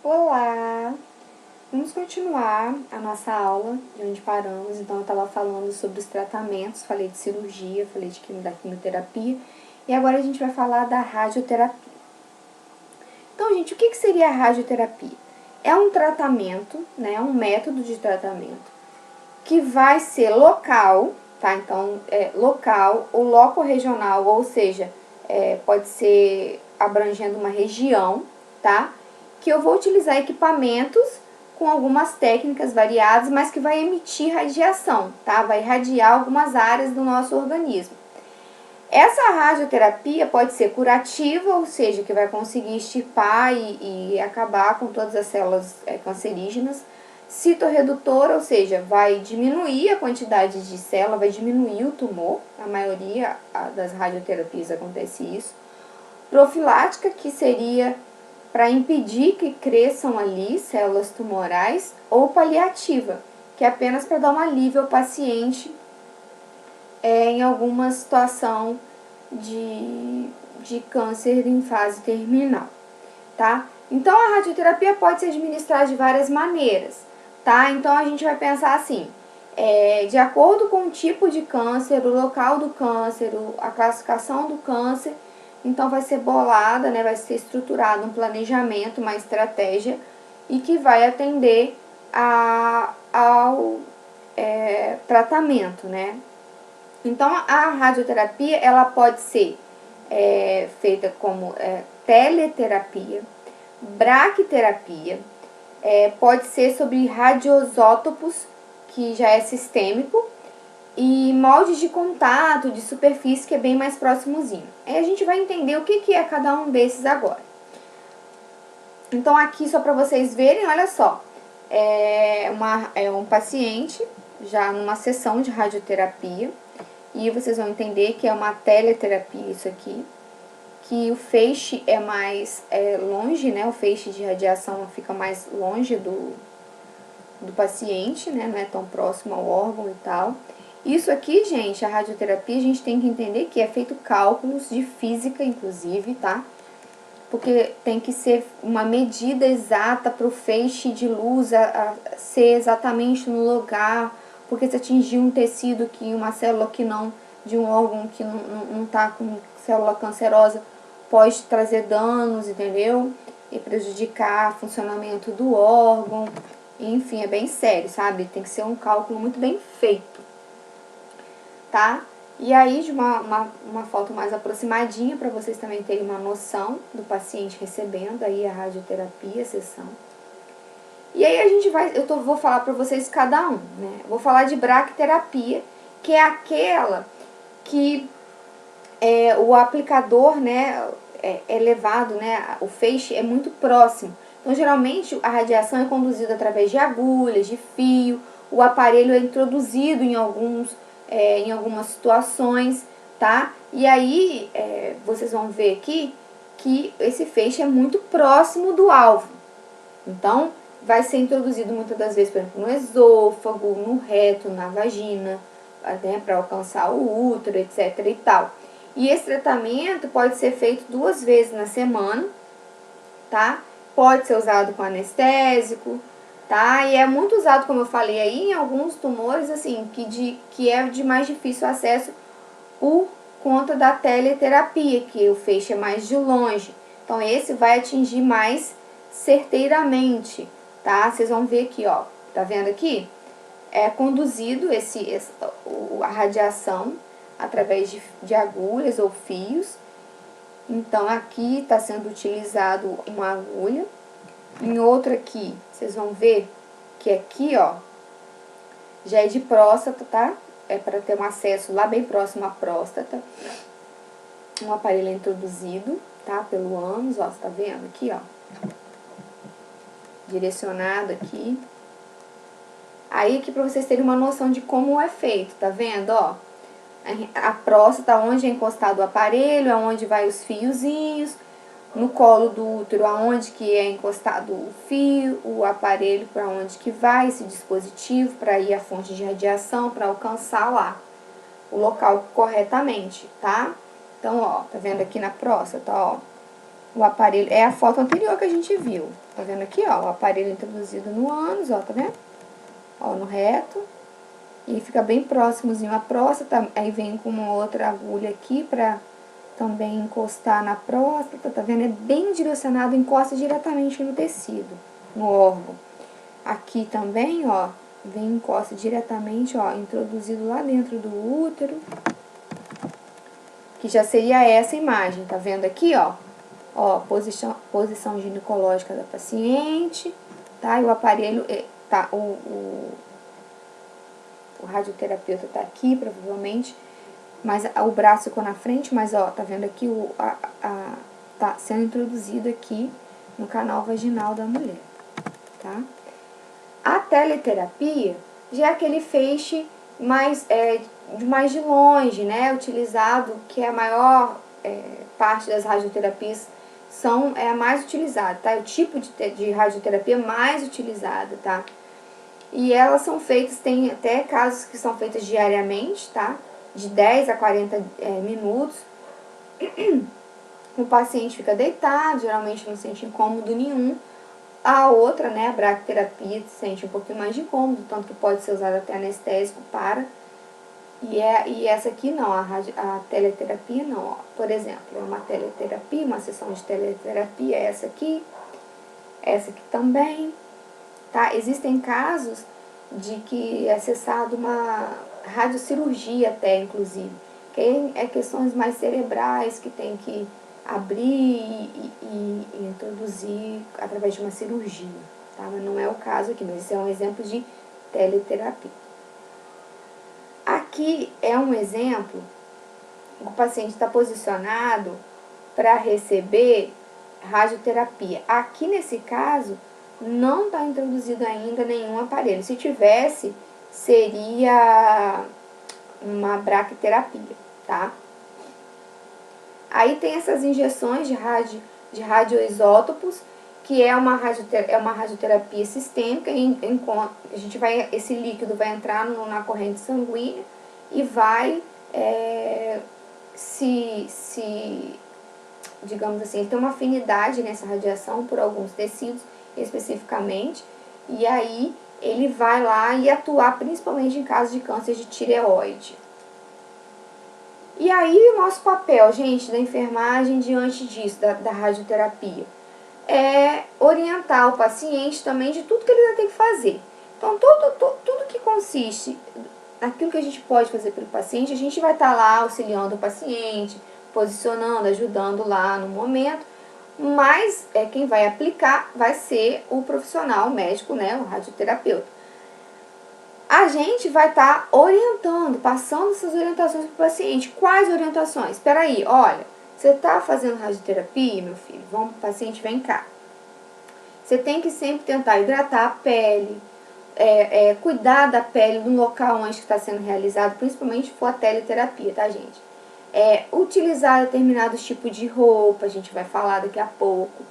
Olá! Vamos continuar a nossa aula de onde paramos. Então, eu estava falando sobre os tratamentos, falei de cirurgia, falei da quimioterapia, e agora a gente vai falar da radioterapia. Então, gente, o que seria a radioterapia? É um tratamento, né, um método de tratamento que vai ser local, tá? Então, local ou loco-regional, ou seja, pode ser abrangendo uma região, tá? Que eu vou utilizar equipamentos com algumas técnicas variadas, mas que vai emitir radiação, tá? Vai irradiar algumas áreas do nosso organismo. Essa radioterapia pode ser curativa, ou seja, que vai conseguir extirpar e acabar com todas as células cancerígenas. Citorredutora, ou seja, vai diminuir a quantidade de célula, vai diminuir o tumor. A maioria das radioterapias acontece isso. Profilática, que seria para impedir que cresçam ali células tumorais. Ou paliativa, que é apenas para dar um alívio ao paciente em alguma situação de câncer em fase terminal, tá? Então, a radioterapia pode ser administrada de várias maneiras, tá? Então, a gente vai pensar assim, de acordo com o tipo de câncer, o local do câncer, a classificação do câncer, então vai ser bolada, né? Vai ser estruturado um planejamento, uma estratégia, e que vai atender ao tratamento, né? Então, a radioterapia, ela pode ser feita como teleterapia, braquiterapia, pode ser sobre radioisótopos, que já é sistêmico, e moldes de contato, de superfície, que é bem mais próximozinho. Aí a gente vai entender o que é cada um desses agora. Então, aqui, só para vocês verem, olha só, é um paciente já numa sessão de radioterapia, e vocês vão entender que é uma teleterapia isso aqui, que o feixe é mais longe, né? O feixe de radiação fica mais longe do paciente, né? Não é tão próximo ao órgão e tal. Isso aqui, gente, a radioterapia, a gente tem que entender que é feito cálculos de física, inclusive, tá? Porque tem que ser uma medida exata para o feixe de luz ser exatamente no lugar, porque se atingir um tecido uma célula que não, de um órgão que não tá com célula cancerosa, pode trazer danos, entendeu? E prejudicar o funcionamento do órgão. Enfim, é bem sério, sabe? Tem que ser um cálculo muito bem feito, tá? E aí, de uma foto mais aproximadinha, para vocês também terem uma noção do paciente recebendo aí a radioterapia, a sessão. E aí vou falar para vocês cada um, né? Vou falar de braquiterapia, que é aquela que o aplicador, né, é levado, né, o feixe é muito próximo. Então, geralmente, a radiação é conduzida através de agulhas, de fio, o aparelho é introduzido em algumas situações, tá? E aí, vocês vão ver aqui que esse feixe é muito próximo do alvo. Então, vai ser introduzido muitas das vezes, por exemplo, no esôfago, no reto, na vagina, né, para alcançar o útero, etc. e tal. E esse tratamento pode ser feito 2 vezes na semana, tá? Pode ser usado com anestésico, tá? E é muito usado, como eu falei aí, em alguns tumores, assim, que é de mais difícil acesso por conta da teleterapia, que o feixe é mais de longe. Então, esse vai atingir mais certeiramente, tá? Vocês vão ver aqui, ó, tá vendo aqui? É conduzido a radiação através de agulhas ou fios. Então, aqui está sendo utilizado uma agulha. Em outra aqui, vocês vão ver que aqui, ó, já é de próstata, tá? É para ter um acesso lá bem próximo à próstata. Um aparelho é introduzido, tá? Pelo ânus, ó, você tá vendo aqui, ó. Direcionado aqui. Aí, aqui para vocês terem uma noção de como é feito, tá vendo, ó? A próstata, onde é encostado o aparelho, aonde vai os fiozinhos, no colo do útero, aonde que é encostado o fio, o aparelho, para onde que vai esse dispositivo, para ir a fonte de radiação, para alcançar lá o local corretamente, tá? Então, ó, tá vendo aqui na próstata, ó, o aparelho, é a foto anterior que a gente viu. Tá vendo aqui, ó, o aparelho introduzido no ânus, ó, tá vendo? Ó, no reto. E fica bem próximozinho à próstata, aí vem com uma outra agulha aqui pra também encostar na próstata, tá vendo? É bem direcionado, encosta diretamente no tecido, no órgão. Aqui também, ó, vem encosta diretamente, ó, introduzido lá dentro do útero, que já seria essa imagem, tá vendo aqui, ó? Ó, posição ginecológica da paciente, tá? E o aparelho, tá, o radioterapeuta tá aqui, provavelmente, mas o braço ficou na frente, mas ó, tá vendo aqui, tá sendo introduzido aqui no canal vaginal da mulher, tá? A teleterapia já é aquele feixe mais, mais de longe, né, utilizado, que é a maior parte das radioterapias é a mais utilizada, tá? É o tipo de radioterapia mais utilizada, tá? E elas são feitas, tem até casos que são feitas diariamente, tá? De 10 a 40 minutos. O paciente fica deitado, geralmente não sente incômodo nenhum. A outra, né, a braquiterapia, sente um pouquinho mais de incômodo, tanto que pode ser usada até anestésico para. E essa aqui não, a teleterapia não, ó. Por exemplo, uma teleterapia, uma sessão de teleterapia, essa aqui também, tá? Existem casos de que é acessado uma radiocirurgia até, inclusive, que é questões mais cerebrais que tem que abrir e introduzir através de uma cirurgia, tá? Mas não é o caso aqui, mas esse é um exemplo de teleterapia. Aqui é um exemplo, o paciente está posicionado para receber radioterapia. Aqui nesse caso, não está introduzido ainda nenhum aparelho. Se tivesse, seria uma braquiterapia, tá? Aí tem essas injeções de radioisótopos, que é uma radioterapia sistêmica, a gente esse líquido vai entrar na corrente sanguínea e vai digamos assim, ele tem uma afinidade nessa radiação por alguns tecidos especificamente, e aí ele vai lá e atuar principalmente em casos de câncer de tireoide. E aí o nosso papel, gente, da enfermagem diante disso, da radioterapia, é orientar o paciente também de tudo que ele vai ter que fazer. Então, tudo que consiste naquilo que a gente pode fazer pelo paciente, a gente vai estar lá auxiliando o paciente, posicionando, ajudando lá no momento, mas quem vai aplicar vai ser o profissional, o médico, né, o radioterapeuta. A gente vai estar orientando, passando essas orientações para o paciente. Quais orientações? Espera aí, olha, você está fazendo radioterapia, meu filho? Vamos, paciente, vem cá. Você tem que sempre tentar hidratar a pele, cuidar da pele no local onde está sendo realizado, principalmente se for a teleterapia, tá, gente? Utilizar determinados tipos de roupa, a gente vai falar daqui a pouco.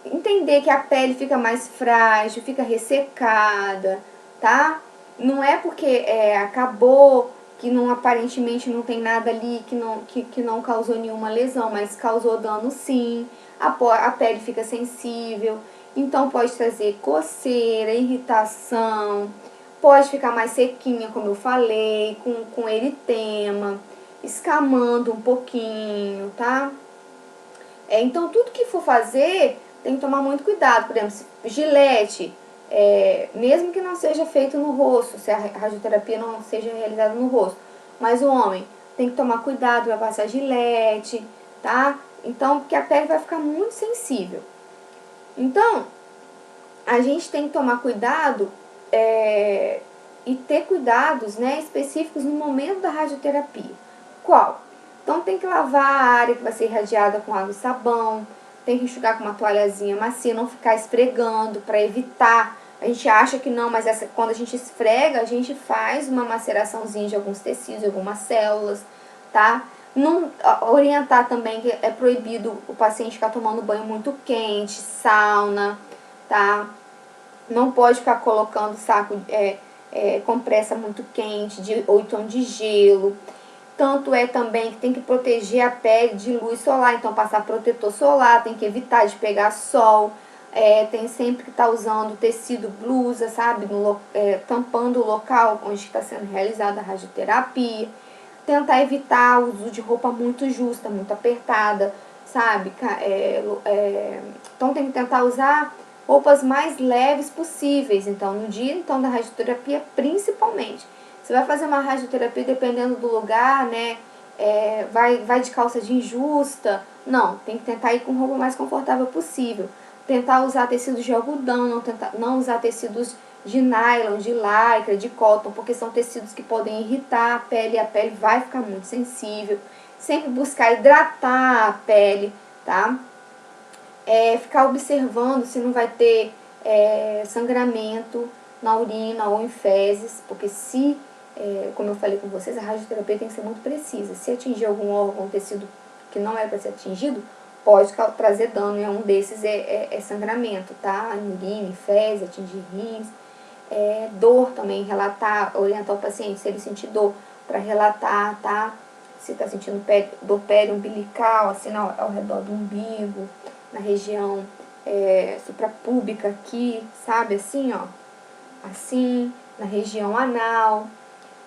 Entender que a pele fica mais frágil, fica ressecada, tá? Não é porque acabou, que não, aparentemente não tem nada ali, que não causou nenhuma lesão, mas causou dano sim. A pele fica sensível, então pode trazer coceira, irritação, pode ficar mais sequinha, como eu falei, com eritema, escamando um pouquinho, tá? Então, tudo que for fazer, tem que tomar muito cuidado. Por exemplo, gilete, mesmo que não seja feito no rosto, se a radioterapia não seja realizada no rosto, mas o homem tem que tomar cuidado, vai passar gilete, tá? Então, porque a pele vai ficar muito sensível. Então, a gente tem que tomar cuidado e ter cuidados, né, específicos no momento da radioterapia. Qual? Então, tem que lavar a área que vai ser irradiada com água e sabão, tem que enxugar com uma toalhazinha macia, não ficar esfregando para evitar. A gente acha que não, mas quando a gente esfrega, a gente faz uma maceraçãozinha de alguns tecidos, de algumas células, tá? Não, orientar também que é proibido o paciente ficar tomando banho muito quente, sauna, tá? Não pode ficar colocando saco compressa muito quente, ou então de gelo. Tanto é também que tem que proteger a pele de luz solar, então passar protetor solar, tem que evitar de pegar sol, tem sempre que estar usando tecido blusa, sabe, tampando o local onde está sendo realizada a radioterapia. Tentar evitar o uso de roupa muito justa, muito apertada, sabe? Então tem que tentar usar roupas mais leves possíveis, então no dia então da radioterapia principalmente. Você vai fazer uma radioterapia dependendo do lugar, né? Vai de calça jeans justa. Não, tem que tentar ir com roupa mais confortável possível. Tentar usar tecidos de algodão, não usar tecidos de nylon, de lycra, de cotton, porque são tecidos que podem irritar a pele e a pele vai ficar muito sensível. Sempre buscar hidratar a pele, tá? Ficar observando se não vai ter sangramento na urina ou em fezes, porque se, como eu falei com vocês, a radioterapia tem que ser muito precisa. Se atingir algum órgão, um tecido que não é para ser atingido, pode trazer dano, e um desses é sangramento, tá? Urina, fezes, atingir rins. Dor também, relatar, orientar o paciente se ele sentir dor, para relatar, tá? Se está sentindo dor umbilical, assim ao redor do umbigo, na região suprapúbica aqui, sabe? Assim, ó. Assim, na região anal.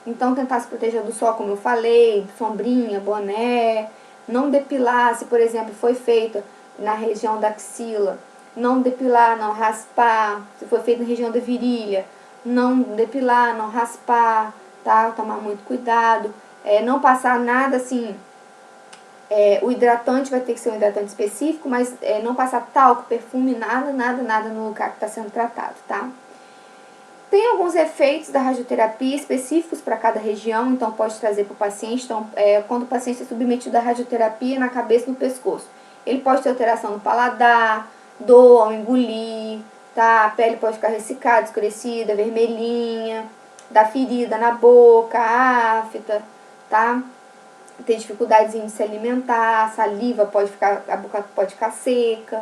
Então, tentar se proteger do sol, como eu falei, sombrinha, boné. Não depilar, se por exemplo foi feita na região da axila. Não depilar, não raspar. Se for feito na região da virilha, não depilar, não raspar, tá? Tomar muito cuidado. Não passar nada assim. O hidratante vai ter que ser um hidratante específico, mas não passar talco, perfume, nada no lugar que está sendo tratado, tá? Tem alguns efeitos da radioterapia específicos para cada região, então pode trazer para o paciente. Então, quando o paciente é submetido à radioterapia na cabeça e no pescoço, ele pode ter alteração no paladar, dor ao engolir, tá? A pele pode ficar ressecada, escurecida, vermelhinha, da ferida na boca, afta, tá? Ter dificuldades em se alimentar, a saliva pode ficar, a boca pode ficar seca,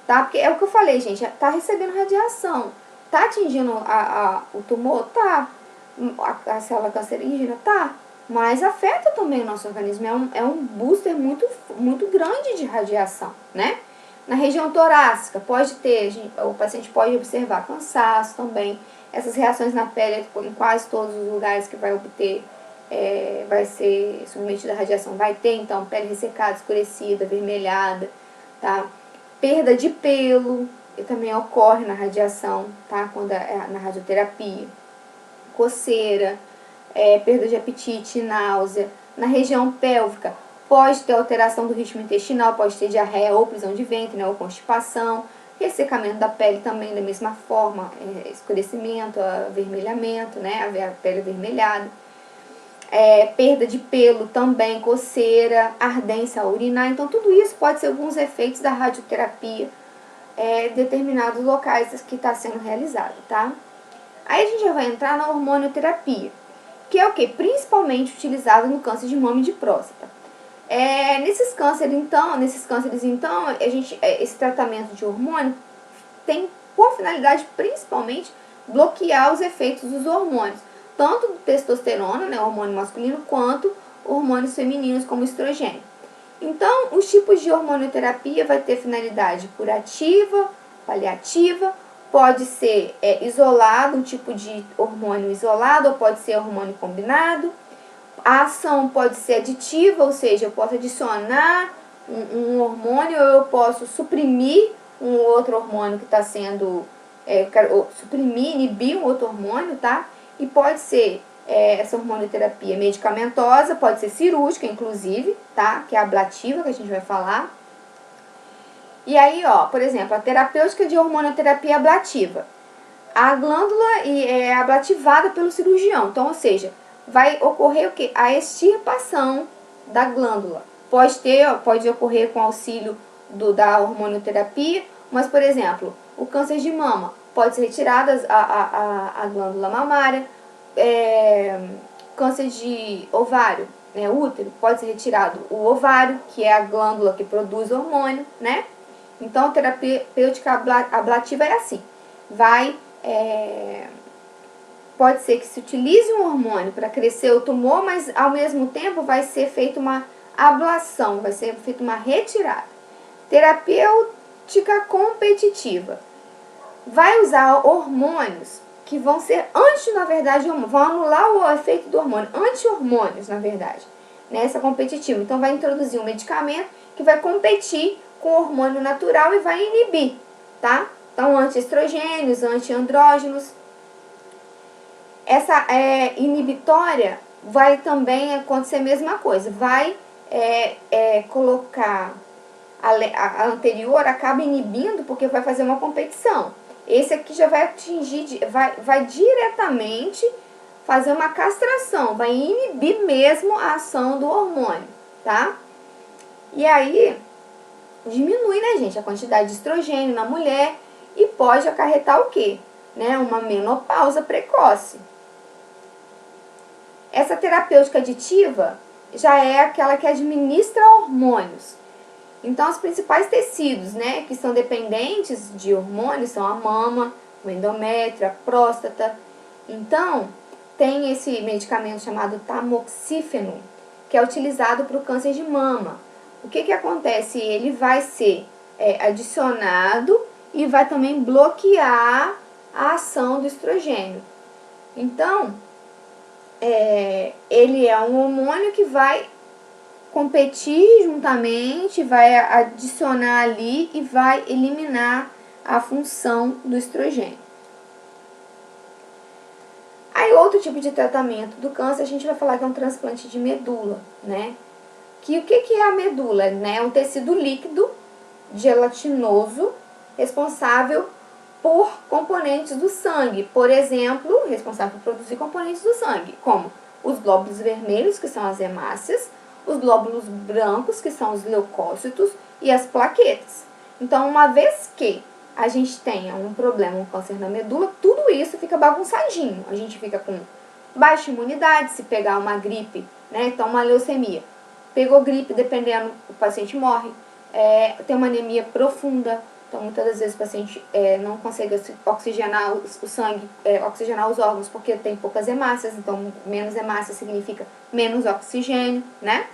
tá? Porque é o que eu falei, gente, tá recebendo radiação. Tá atingindo o tumor? Tá. A célula cancerígena? Tá. Mas afeta também o nosso organismo. É um booster muito grande de radiação, né? Na região torácica, o paciente pode observar cansaço também. Essas reações na pele, em quase todos os lugares que vai ser submetido à radiação, vai ter, então, pele ressecada, escurecida, avermelhada, tá? Perda de pelo, que também ocorre na radiação, tá? Quando na radioterapia. Coceira, perda de apetite, náusea. Na região pélvica, pode ter alteração do ritmo intestinal, pode ter diarreia ou prisão de ventre, né? Ou constipação. Ressecamento da pele também da mesma forma, escurecimento, avermelhamento, né? A pele avermelhada. Perda de pelo também, coceira, ardência ao urinar. Então, tudo isso pode ser alguns efeitos da radioterapia determinados locais que está sendo realizado, tá? Aí a gente já vai entrar na hormonioterapia, que é o que? Principalmente utilizado no câncer de mama e de próstata. Nesses cânceres, então, esse tratamento de hormônio tem por finalidade principalmente bloquear os efeitos dos hormônios, tanto do testosterona, né, hormônio masculino, quanto hormônios femininos como estrogênio. Então, os tipos de hormonioterapia vai ter finalidade curativa, paliativa, pode ser isolado, um tipo de hormônio isolado, ou pode ser hormônio combinado. A ação pode ser aditiva, ou seja, eu posso adicionar um hormônio, ou eu posso suprimir um outro hormônio que está sendo, suprimir, inibir um outro hormônio, tá? E pode ser essa hormonioterapia medicamentosa, pode ser cirúrgica, inclusive, tá? Que é a ablativa, que a gente vai falar. E aí, ó, por exemplo, a terapêutica de hormonioterapia ablativa. A glândula é ablativada pelo cirurgião. Então, ou seja, vai ocorrer o quê? A extirpação da glândula. Pode ocorrer com auxílio da hormonioterapia, mas, por exemplo, o câncer de mama pode ser retirada a glândula mamária, câncer de ovário, né, útero, pode ser retirado o ovário, que é a glândula que produz hormônio, né? Então, a terapêutica ablativa é assim, vai pode ser que se utilize um hormônio para crescer o tumor, mas ao mesmo tempo vai ser feita uma ablação, vai ser feita uma retirada. Terapêutica competitiva. Vai usar hormônios que vão ser na verdade, vão anular o efeito do hormônio, anti-hormônios, na verdade, nessa competitiva. Então, vai introduzir um medicamento que vai competir com o hormônio natural e vai inibir, tá? Então, anti-estrogênios, anti-andrógenos. Essa inibitória vai também acontecer a mesma coisa. Vai colocar a anterior, acaba inibindo porque vai fazer uma competição. Esse aqui já vai atingir, vai diretamente fazer uma castração, vai inibir mesmo a ação do hormônio, tá? E aí, diminui, né, gente, a quantidade de estrogênio na mulher e pode acarretar o quê? Né, uma menopausa precoce. Essa terapêutica aditiva já é aquela que administra hormônios. Então, os principais tecidos, né, que são dependentes de hormônios são a mama, o endométrio, a próstata. Então, tem esse medicamento chamado tamoxifeno, que é utilizado para o câncer de mama. O que acontece? Ele vai ser adicionado e vai também bloquear a ação do estrogênio. Então, ele é um hormônio que vai competir juntamente, vai adicionar ali e vai eliminar a função do estrogênio. Aí, outro tipo de tratamento do câncer, a gente vai falar que é um transplante de medula, né? O que é a medula? Né? É um tecido líquido, gelatinoso, responsável por componentes do sangue. Por exemplo, responsável por produzir componentes do sangue, como os glóbulos vermelhos, que são as hemácias, os glóbulos brancos, que são os leucócitos, e as plaquetas. Então, uma vez que a gente tenha um problema, um câncer na medula, tudo isso fica bagunçadinho. A gente fica com baixa imunidade, se pegar uma gripe, né? Então, uma leucemia. Pegou gripe, dependendo, o paciente morre. Tem uma anemia profunda. Então, muitas das vezes o paciente não consegue oxigenar o sangue, oxigenar os órgãos, porque tem poucas hemácias. Então, menos hemácias significa menos oxigênio, né?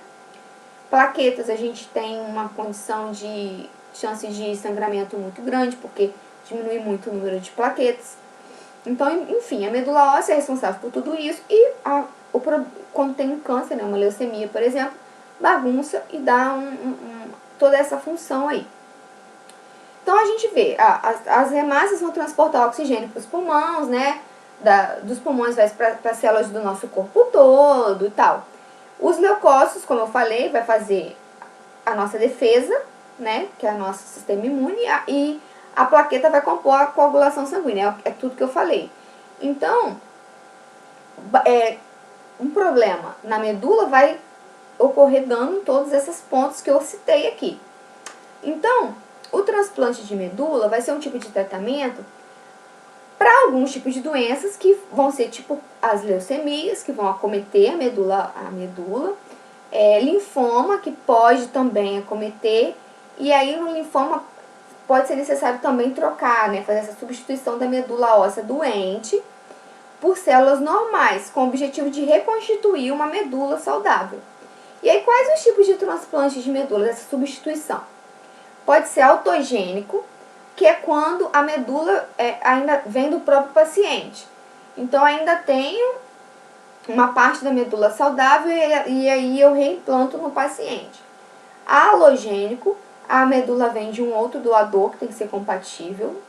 Plaquetas, a gente tem uma condição de chance de sangramento muito grande, porque diminui muito o número de plaquetas. Então, enfim, a medula óssea é responsável por tudo isso e quando tem um câncer, né, uma leucemia, por exemplo, bagunça e dá toda essa função aí. Então, a gente vê, as hemácias vão transportar oxigênio para os pulmões, né? Dos pulmões vai para as células do nosso corpo todo e tal. Os leucócitos, como eu falei, vai fazer a nossa defesa, né? Que é o nosso sistema imune, e a plaqueta vai compor a coagulação sanguínea, é tudo que eu falei. Então, um problema na medula vai ocorrer dano em todos esses pontos que eu citei aqui. Então, o transplante de medula vai ser um tipo de tratamento para alguns tipos de doenças que vão ser tipo as leucemias, que vão acometer a medula, linfoma, que pode também acometer, e aí no linfoma pode ser necessário também trocar, né, fazer essa substituição da medula óssea doente por células normais, com o objetivo de reconstituir uma medula saudável. E aí, quais os tipos de transplante de medula, dessa substituição? Pode ser autogênico, que é quando a medula ainda vem do próprio paciente. Então, ainda tenho uma parte da medula saudável e aí eu reimplanto no paciente. Alogênico, a medula vem de um outro doador, que tem que ser compatível.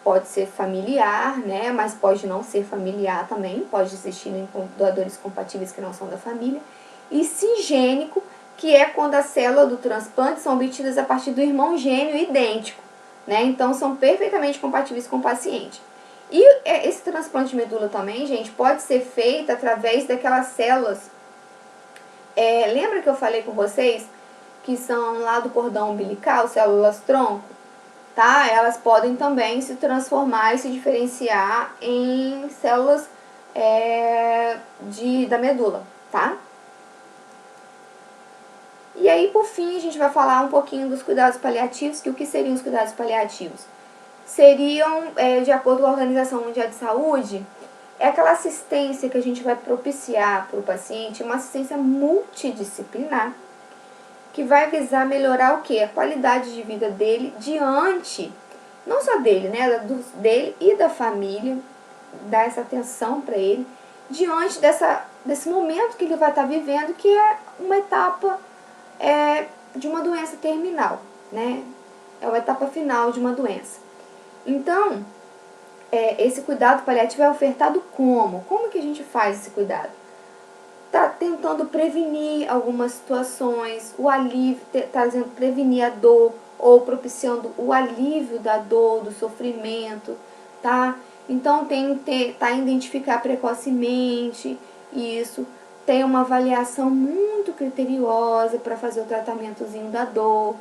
Pode ser familiar, né? Mas pode não ser familiar também. Pode existir doadores compatíveis que não são da família. E singênico, que é quando as células do transplante são obtidas a partir do irmão gêmeo idêntico, né? Então, são perfeitamente compatíveis com o paciente. E esse transplante de medula também, gente, pode ser feito através daquelas células. Lembra que eu falei com vocês que são lá do cordão umbilical, células tronco? Tá? Elas podem também se transformar e se diferenciar em células da medula, tá? E aí, por fim, a gente vai falar um pouquinho dos cuidados paliativos, que o que seriam os cuidados paliativos? Seriam, de acordo com a Organização Mundial de Saúde, É aquela assistência que a gente vai propiciar para o paciente, uma assistência multidisciplinar, que vai visar melhorar o quê? A qualidade de vida dele diante, não só dele, né? Dele e da família, dar essa atenção para ele, diante desse momento que ele vai estar vivendo, que é uma etapa de uma doença terminal, né? É uma etapa final de uma doença. Então, esse cuidado paliativo é ofertado como? Como que a gente faz esse cuidado? Tá tentando prevenir algumas situações, o alívio, trazendo prevenir a dor ou propiciando o alívio da dor, do sofrimento, tá? Então tá identificar precocemente isso, tem uma avaliação muito criteriosa para fazer o tratamentozinho da dor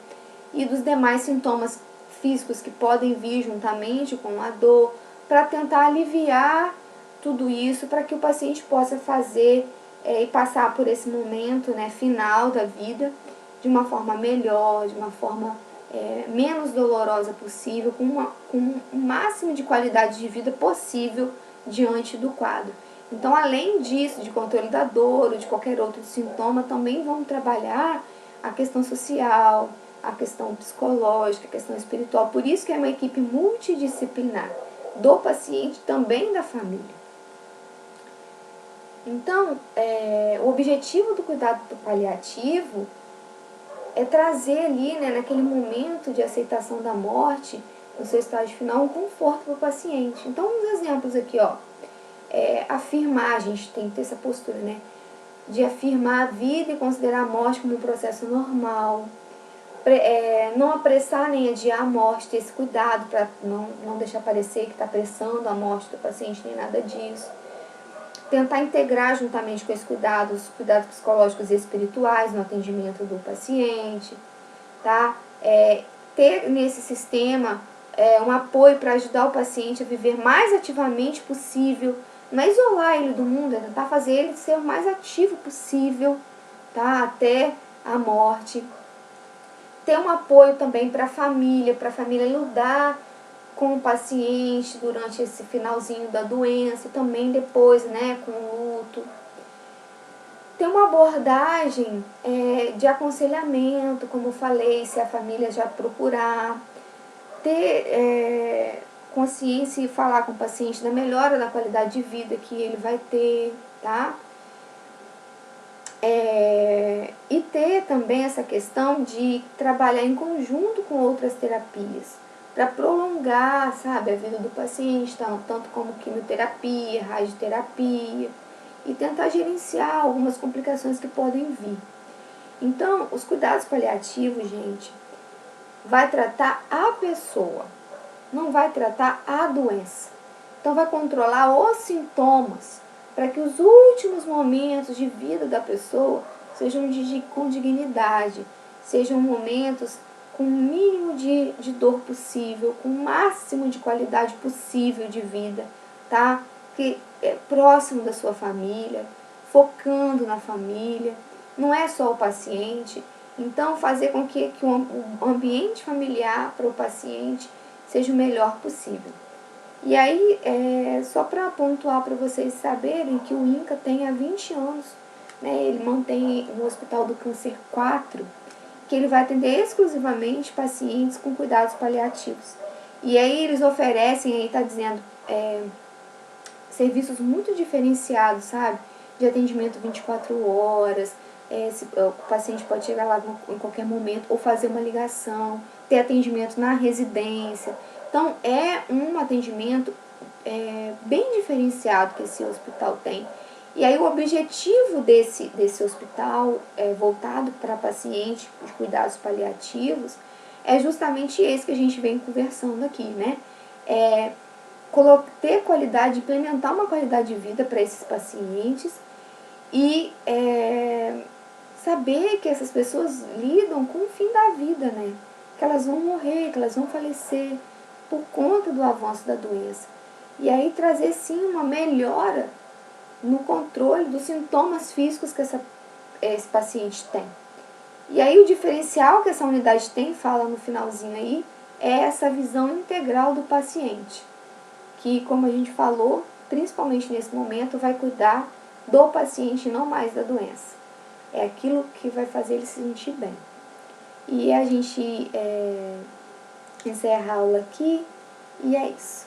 e dos demais sintomas físicos que podem vir juntamente com a dor, para tentar aliviar tudo isso, para que o paciente possa fazer e passar por esse momento, né, final da vida de uma forma melhor, de uma forma menos dolorosa possível, com o máximo de qualidade de vida possível diante do quadro. Então, além disso, de controle da dor ou de qualquer outro sintoma, também vamos trabalhar a questão social, a questão psicológica, a questão espiritual. Por isso que é uma equipe multidisciplinar do paciente, também da família. Então, o objetivo do cuidado paliativo é trazer ali, né, naquele momento de aceitação da morte, no seu estágio final, um conforto para o paciente. Então, uns exemplos aqui, ó. Afirmar, a gente tem que ter essa postura, né? De afirmar a vida e considerar a morte como um processo normal. Não apressar nem adiar a morte, ter esse cuidado para não deixar parecer que está apressando a morte do paciente, nem nada disso. Tentar integrar juntamente com esse cuidado, os cuidados psicológicos e espirituais no atendimento do paciente, tá? Ter nesse sistema um apoio para ajudar o paciente a viver mais ativamente possível, não é isolar ele do mundo, é tentar fazer ele ser o mais ativo possível, tá? Até a morte. Ter um apoio também para a família lidar com o paciente durante esse finalzinho da doença, também depois, né, com o luto. Ter uma abordagem de aconselhamento, como eu falei, se a família já procurar. Ter consciência e falar com o paciente da melhora da qualidade de vida que ele vai ter, tá? E ter também essa questão de trabalhar em conjunto com outras terapias, para prolongar, sabe, a vida do paciente, tanto como quimioterapia, radioterapia, e tentar gerenciar algumas complicações que podem vir. Então, os cuidados paliativos, gente, vai tratar a pessoa, não vai tratar a doença. Então, vai controlar os sintomas, para que os últimos momentos de vida da pessoa sejam com dignidade, sejam momentos com o mínimo de dor possível, com o máximo de qualidade possível de vida, tá? Que é próximo da sua família, focando na família, não é só o paciente. Então, fazer com que o ambiente familiar para o paciente seja o melhor possível. E aí, só para pontuar para vocês saberem que o INCA tem há 20 anos, né, ele mantém no Hospital do Câncer 4, que ele vai atender exclusivamente pacientes com cuidados paliativos. E aí eles oferecem, aí está dizendo, serviços muito diferenciados, sabe? De atendimento 24 horas, o paciente pode chegar lá em qualquer momento, ou fazer uma ligação, ter atendimento na residência. Então, é um atendimento bem diferenciado que esse hospital tem. E aí o objetivo desse hospital voltado para pacientes de cuidados paliativos é justamente esse que a gente vem conversando aqui, né? Ter qualidade, implementar uma qualidade de vida para esses pacientes e saber que essas pessoas lidam com o fim da vida, né? Que elas vão morrer, que elas vão falecer por conta do avanço da doença. E aí trazer sim uma melhora no controle dos sintomas físicos que esse paciente tem. E aí o diferencial que essa unidade tem, fala no finalzinho aí, é essa visão integral do paciente, que, como a gente falou, principalmente nesse momento, vai cuidar do paciente, não mais da doença. É aquilo que vai fazer ele se sentir bem. E a gente encerra a aula aqui, e é isso.